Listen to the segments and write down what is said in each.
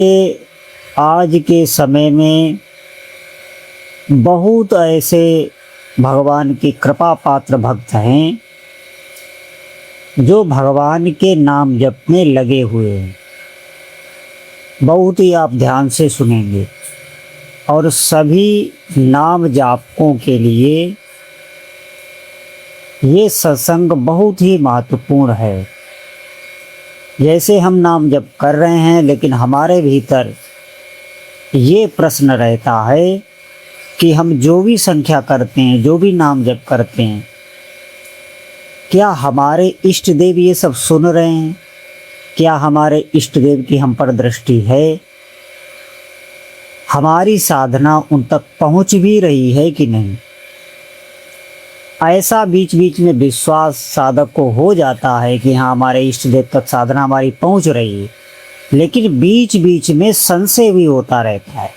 आज के समय में बहुत ऐसे भगवान के कृपा पात्र भक्त हैं जो भगवान के नाम जप में लगे हुए हैं। बहुत ही आप ध्यान से सुनेंगे और सभी नाम जापकों के लिए ये सत्संग बहुत ही महत्वपूर्ण है। जैसे हम नाम जप कर रहे हैं, लेकिन हमारे भीतर ये प्रश्न रहता है कि हम जो भी संख्या करते हैं, जो भी नाम जप करते हैं, क्या हमारे इष्ट देव ये सब सुन रहे हैं? क्या हमारे इष्ट देव की हम पर दृष्टि है? हमारी साधना उन तक पहुंच भी रही है कि नहीं? ऐसा बीच बीच में विश्वास साधक को हो जाता है कि हाँ, हमारे इष्ट देव तक साधना हमारी पहुंच रही है, लेकिन बीच बीच में संशय भी होता रहता है।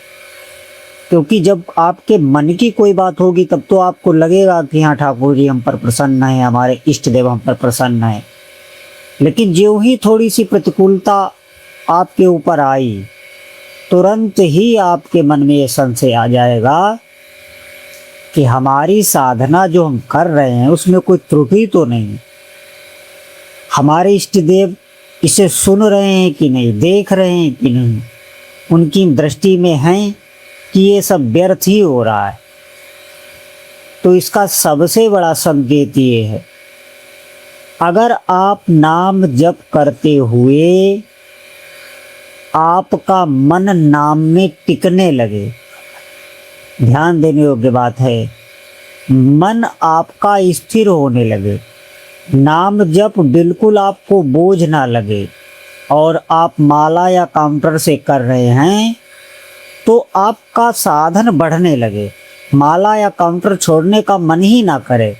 क्योंकि जब आपके मन की कोई बात होगी तब तो आपको लगेगा कि हाँ, ठाकुर जी हम पर प्रसन्न है, हमारे इष्ट देव हम पर प्रसन्न है। लेकिन जो ही थोड़ी सी प्रतिकूलता आपके ऊपर आई, तुरंत ही आपके मन में ये संशय आ जाएगा कि हमारी साधना जो हम कर रहे हैं उसमें कोई त्रुटि तो नहीं, हमारे इष्ट देव इसे सुन रहे हैं कि नहीं, देख रहे हैं कि नहीं, उनकी दृष्टि में हैं कि ये सब व्यर्थ ही हो रहा है। तो इसका सबसे बड़ा संकेत ये है, अगर आप नाम जप करते हुए आपका मन नाम में टिकने लगे, ध्यान देने योग्य बात है, मन आपका स्थिर होने लगे, नाम जप बिल्कुल आपको बोझ ना लगे और आप माला या काउंटर से कर रहे हैं, तो आपका साधन बढ़ने लगे, माला या काउंटर छोड़ने का मन ही ना करे,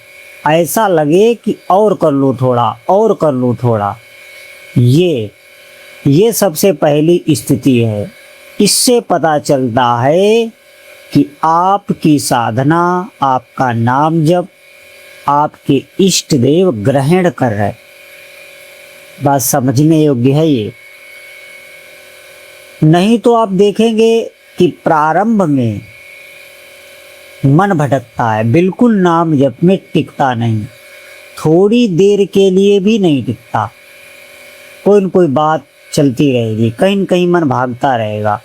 ऐसा लगे कि और कर लूँ थोड़ा, और कर लूँ थोड़ा। ये सबसे पहली स्थिति है। इससे पता चलता है कि आपकी साधना, आपका नाम जप आपके इष्ट देव ग्रहण कर रहे। बात समझने योग्य है ये। नहीं तो आप देखेंगे कि प्रारंभ में मन भटकता है, बिल्कुल नाम जप में टिकता नहीं, थोड़ी देर के लिए भी नहीं टिकता, कोई न कोई बात चलती रहेगी, कहीं न कहीं मन भागता रहेगा।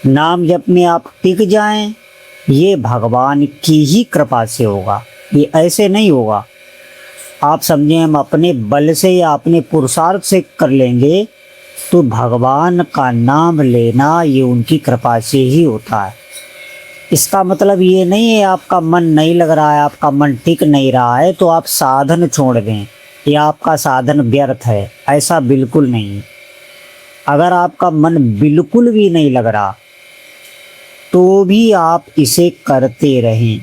नाम जप में आप टिक जाएं, ये भगवान की ही कृपा से होगा, ये ऐसे नहीं होगा। आप समझें हम अपने बल से या अपने पुरुषार्थ से कर लेंगे, तो भगवान का नाम लेना ये उनकी कृपा से ही होता है। इसका मतलब ये नहीं है आपका मन नहीं लग रहा है, आपका मन टिक नहीं रहा है तो आप साधन छोड़ दें या आपका साधन व्यर्थ है, ऐसा बिल्कुल नहीं। अगर आपका मन बिल्कुल भी नहीं लग रहा तो भी आप इसे करते रहें।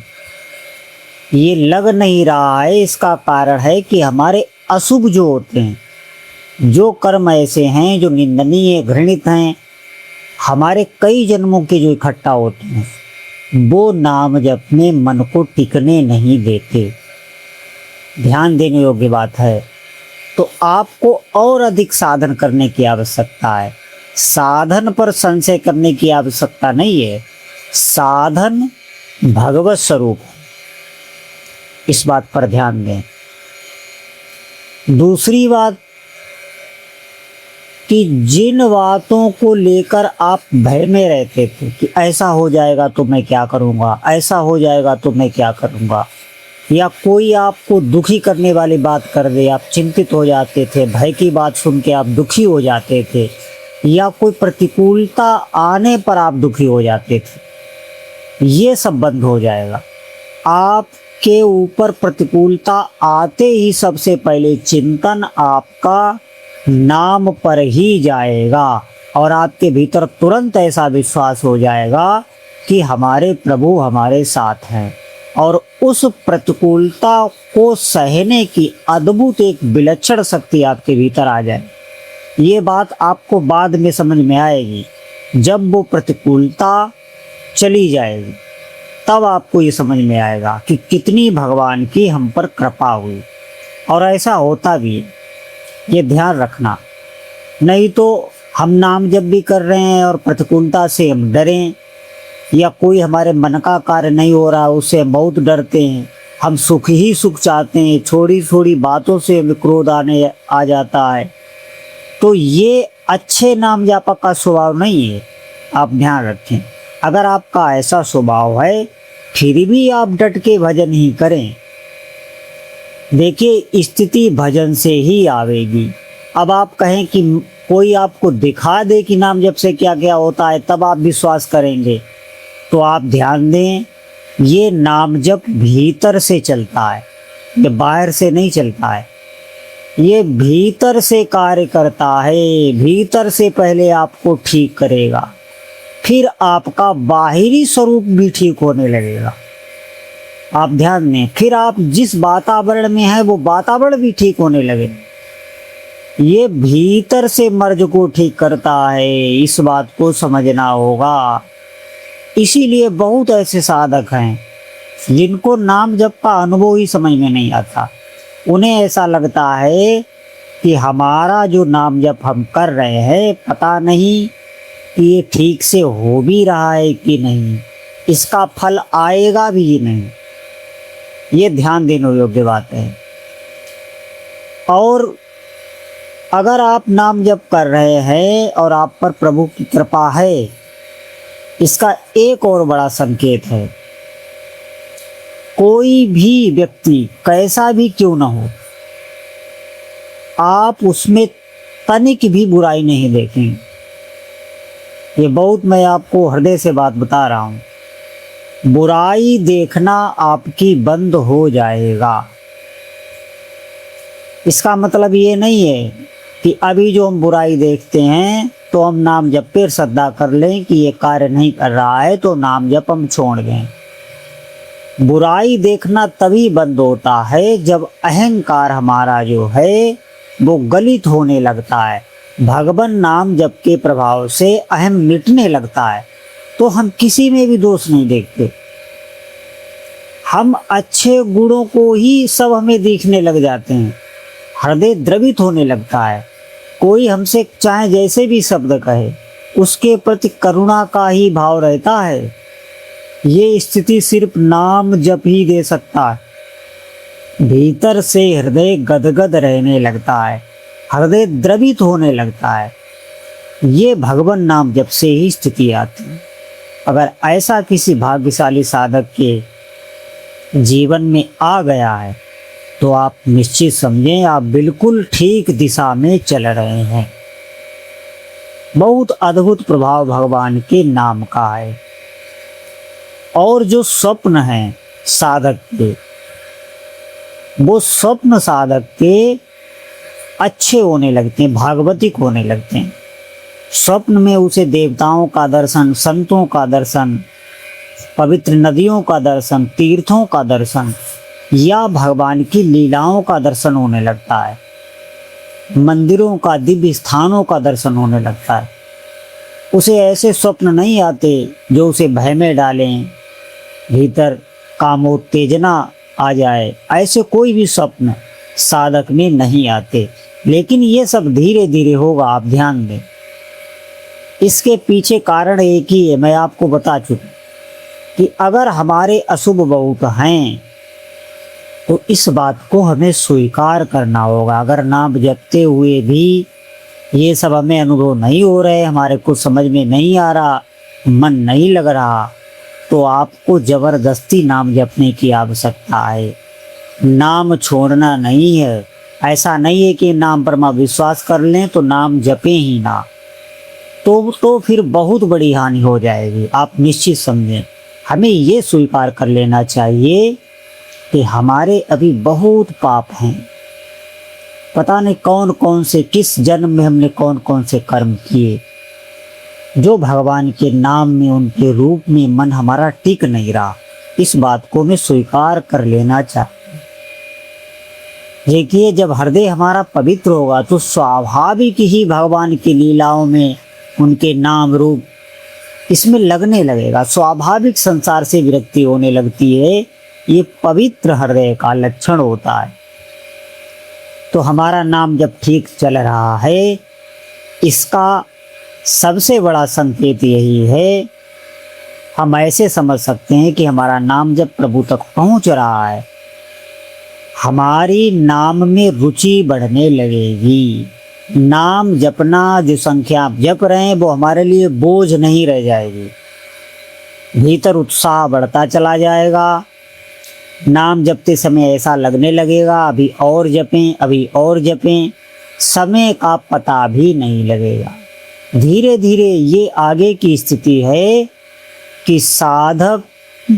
ये लग नहीं रहा है, इसका कारण है कि हमारे अशुभ जो होते हैं, जो कर्म ऐसे हैं जो निंदनीय घृणित हैं, हमारे कई जन्मों के जो इकट्ठा होते हैं, वो नाम जप में मन को टिकने नहीं देते। ध्यान देने योग्य बात है। तो आपको और अधिक साधन करने की आवश्यकता है। साधन पर संशय करने की आवश्यकता नहीं है। साधन भगवत स्वरूप, इस बात पर ध्यान दें। दूसरी बात कि जिन बातों को लेकर आप भय में रहते थे कि ऐसा हो जाएगा तो मैं क्या करूँगा, ऐसा हो जाएगा तो मैं क्या करूँगा, या कोई आपको दुखी करने वाली बात कर दे, आप चिंतित हो जाते थे, भय की बात सुन के आप दुखी हो जाते थे, या कोई प्रतिकूलता आने पर आप दुखी हो जाते थे, ये सब बंद हो जाएगा। आपके ऊपर प्रतिकूलता आते ही सबसे पहले चिंतन आपका नाम पर ही जाएगा और आपके भीतर तुरंत ऐसा विश्वास हो जाएगा कि हमारे प्रभु हमारे साथ हैं, और उस प्रतिकूलता को सहने की अद्भुत एक विलक्षण शक्ति आपके भीतर आ जाए। ये बात आपको बाद में समझ में आएगी, जब वो प्रतिकूलता चली जाएगी तब आपको ये समझ में आएगा कि कितनी भगवान की हम पर कृपा हुई। और ऐसा होता भी है, ये ध्यान रखना। नहीं तो हम नाम जप भी कर रहे हैं और प्रतिकूलता से हम डरें, या कोई हमारे मन का कार्य नहीं हो रहा उससे हम बहुत डरते हैं, हम सुख ही सुख चाहते हैं, छोटी छोटी बातों से हमें क्रोध आने आ जाता है, तो ये अच्छे नाम जापक का स्वभाव नहीं है। आप ध्यान रखें, अगर आपका ऐसा स्वभाव है फिर भी आप डट के भजन ही करें। देखिए, स्थिति भजन से ही आवेगी। अब आप कहें कि कोई आपको दिखा दे कि नाम जप से क्या क्या होता है तब आप विश्वास करेंगे, तो आप ध्यान दें, ये नाम जप भीतर से चलता है, ये बाहर से नहीं चलता है। ये भीतर से कार्य करता है, भीतर से पहले आपको ठीक करेगा, फिर आपका बाहरी स्वरूप भी ठीक होने लगेगा। आप ध्यान दें, फिर आप जिस वातावरण में हैं वो वातावरण भी ठीक होने लगे। ये भीतर से मर्ज को ठीक करता है, इस बात को समझना होगा। इसीलिए बहुत ऐसे साधक हैं जिनको नाम जप का अनुभव ही समझ में नहीं आता। उन्हें ऐसा लगता है कि हमारा जो नाम जप हम कर रहे हैं पता नहीं कि ये ठीक से हो भी रहा है कि नहीं, इसका फल आएगा भी नहीं। ये ध्यान देने योग्य बात है। और अगर आप नाम जप कर रहे हैं और आप पर प्रभु की कृपा है, इसका एक और बड़ा संकेत है, कोई भी व्यक्ति कैसा भी क्यों ना हो, आप उसमें तनिक भी बुराई नहीं देखेंगे। ये बहुत मैं आपको हृदय से बात बता रहा हूं। बुराई देखना आपकी बंद हो जाएगा। इसका मतलब ये नहीं है कि अभी जो हम बुराई देखते हैं तो हम नाम जप पर श्रद्धा कर लें कि ये कार्य नहीं कर रहा है तो नाम जप हम छोड़ दें। बुराई देखना तभी बंद होता है जब अहंकार हमारा जो है वो गलित होने लगता है, भगवान नाम जप के प्रभाव से अहम मिटने लगता है, तो हम किसी में भी दोष नहीं देखते। हम अच्छे गुणों को ही सब हमें देखने लग जाते हैं, हृदय द्रवित होने लगता है। कोई हमसे चाहे जैसे भी शब्द कहे उसके प्रति करुणा का ही भाव रहता है। ये स्थिति सिर्फ नाम जप ही दे सकता है। भीतर से हृदय गदगद रहने लगता है, हृदय द्रवित होने लगता है। ये भगवान नाम जप से ही स्थिति आती है। अगर ऐसा किसी भाग्यशाली साधक के जीवन में आ गया है तो आप निश्चित समझें आप बिल्कुल ठीक दिशा में चल रहे हैं। बहुत अद्भुत प्रभाव भगवान के नाम का है। और जो स्वप्न है साधक के, वो स्वप्न साधक के अच्छे होने लगते हैं, भागवतिक होने लगते हैं। स्वप्न में उसे देवताओं का दर्शन, संतों का दर्शन, पवित्र नदियों का दर्शन, तीर्थों का दर्शन या भगवान की लीलाओं का दर्शन होने लगता है, मंदिरों का, दिव्य स्थानों का दर्शन होने लगता है। उसे ऐसे स्वप्न नहीं आते जो उसे भय में डालें, भीतर कामोत्तेजना आ जाए। ऐसे कोई भी स्वप्न साधक में नहीं आते, लेकिन ये सब धीरे धीरे होगा, आप ध्यान दें। इसके पीछे कारण एक ही है, मैं आपको बता चुका कि अगर हमारे अशुभ बहुत हैं तो इस बात को हमें स्वीकार करना होगा। अगर नाम जपते हुए भी ये सब हमें अनुभव नहीं हो रहे, हमारे को समझ में नहीं आ रहा, मन नहीं लग रहा, तो आपको जबरदस्ती नाम जपने की आवश्यकता है। नाम छोड़ना नहीं है। ऐसा नहीं है कि नाम पर हम विश्वास कर लें तो नाम जपें ही ना, तो फिर बहुत बड़ी हानि हो जाएगी। आप निश्चित समझें, हमें ये स्वीकार कर लेना चाहिए कि हमारे अभी बहुत पाप हैं। पता नहीं कौन कौन से, किस जन्म में हमने कौन कौन से कर्म किए जो भगवान के नाम में, उनके रूप में मन हमारा टिक नहीं रहा। इस बात को हमें स्वीकार कर लेना चाहिए। देखिए, जब हृदय हमारा पवित्र होगा तो स्वाभाविक ही भगवान की लीलाओं में, उनके नाम रूप इसमें लगने लगेगा। स्वाभाविक संसार से विरक्ति होने लगती है। ये पवित्र हृदय का लक्षण होता है। तो हमारा नाम जब ठीक चल रहा है, इसका सबसे बड़ा संकेत यही है, हम ऐसे समझ सकते हैं कि हमारा नाम जब प्रभु तक पहुंच रहा है, हमारी नाम में रुचि बढ़ने लगेगी। नाम जपना, जो संख्या आप जप रहे हैं, वो हमारे लिए बोझ नहीं रह जाएगी। भीतर उत्साह बढ़ता चला जाएगा। नाम जपते समय ऐसा लगने लगेगा अभी और जपें, अभी और जपें, समय का पता भी नहीं लगेगा। धीरे धीरे ये आगे की स्थिति है कि साधक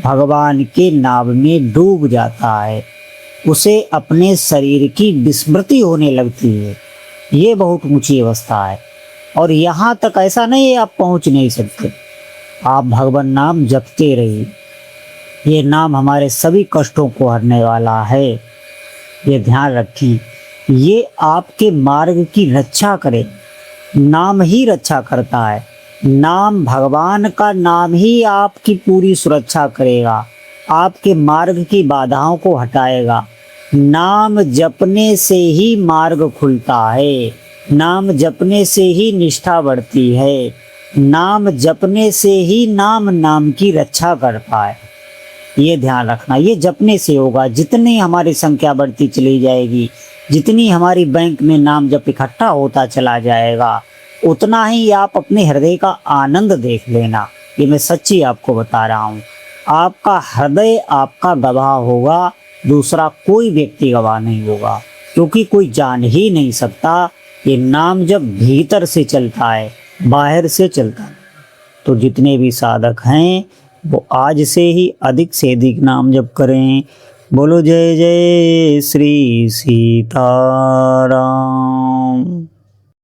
भगवान के नाम में डूब जाता है, उसे अपने शरीर की विस्मृति होने लगती है। ये बहुत ऊंची अवस्था है और यहाँ तक ऐसा नहीं है आप पहुँच नहीं सकते। आप भगवान नाम जपते रहिए। ये नाम हमारे सभी कष्टों को हरने वाला है, ये ध्यान रखें। ये आपके मार्ग की रक्षा करे, नाम ही रक्षा करता है। नाम, भगवान का नाम ही आपकी पूरी सुरक्षा करेगा, आपके मार्ग की बाधाओं को हटाएगा। नाम जपने से ही मार्ग खुलता है, नाम जपने से ही निष्ठा बढ़ती है, नाम जपने से ही नाम की रक्षा करता है। ये ध्यान रखना, ये जपने से होगा। जितनी हमारी संख्या बढ़ती चली जाएगी, जितनी हमारी बैंक में नाम जप इकट्ठा होता चला जाएगा, उतना ही आप अपने हृदय का आनंद देख लेना। ये मैं सच्ची आपको बता रहा हूँ। आपका हृदय आपका गवाह होगा, दूसरा कोई व्यक्ति गवाह नहीं होगा, क्योंकि कोई जान ही नहीं सकता ये नाम जब भीतर से चलता है, बाहर से चलता है। तो जितने भी साधक हैं वो आज से ही अधिक से अधिक नाम जप करें। बोलो जय जय श्री सीताराम।